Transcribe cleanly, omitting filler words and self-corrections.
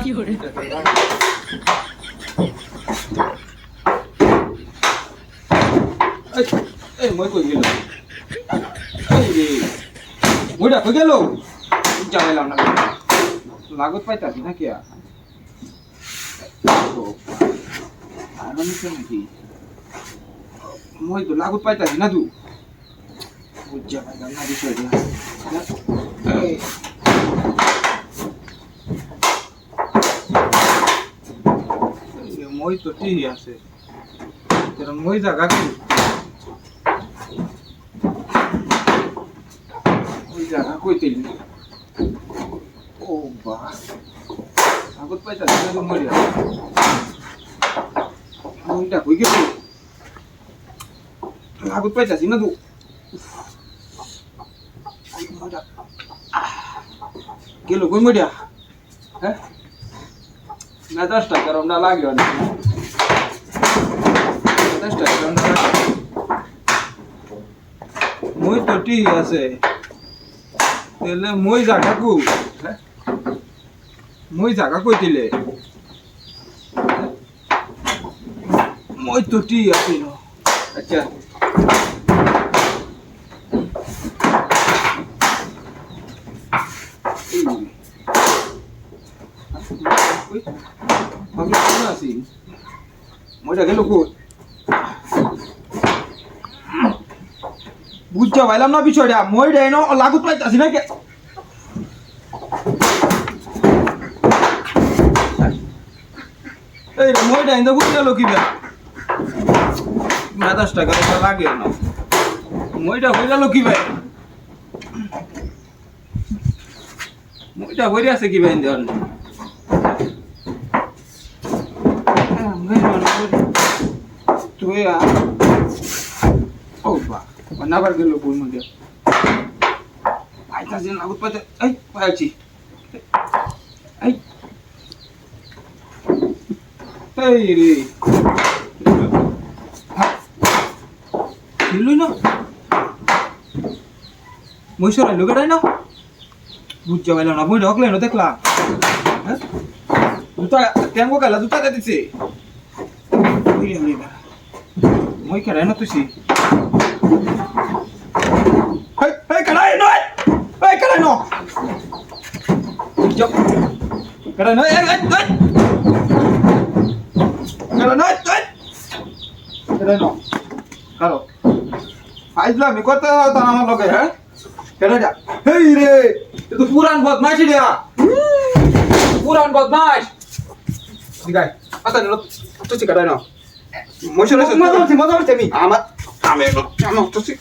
এই মই কই গেল এই রে ওইটা কই গেল জানাইলাম না লাগত পাইতাছি না কি আর নাকি মই তো লাগত পাইতাছি না তুই বুঝা পাইলাম না বিষয়টা মই তো ঠিক আছে মই জায়গা কি ওই জায়গা কইতে ও বা আগত পাইতাছি না তো মরিয়া ওইটা কই গেল আগত পাইতাছি না তো গেল কই মরিয়া হ্যাঁ না 10 টাকা রমনা লাগে না 10 টাকা রমনা লাগে মই তো ঠিক আছে তাহলে মই জায়গা কো হ্যাঁ মই জায়গা কই দিলে মই তো ঠিক আছে আচ্ছা আমি কোন আছি মজা গেল কো বুঝা পাইলাম না বিষয়টা মই দেয় না লাগুত পাইতাছি না কে এই মই দেয় না বুঝা গেল কি বে না 10 টাকা লাগে না মইটা হই গেল কি ভাই মইটা হই আছে কি ভাই দেন তুই ও বা নাবার গেল বই মধ্যে আইতা যেন লাগত পাইতে এই পাইছি এই এই রে দিলই না মই সরাই লোকেটাই না বুঝতে পারলাম না মই ঢকলে না দেখলা হ্যাঁ দুটা ট্যাঙ্গো গেলা দুটা দিছে মই কেরাই না তুই হেই হেই কেরাই নয় এই কেরাই ন কেরাই নয় এই কেরাই নয় কেরাই ন কারো আইজলা আমি কত তা আমার লগে হ্যাঁ কেন যা হেই রে এ তো পুরান বদমাশ রে পুরান বদমাশ দিগাই আতা নো তো ঠিক আছে না মশলা মজা হচ্ছে আমি আমার তো ঠিক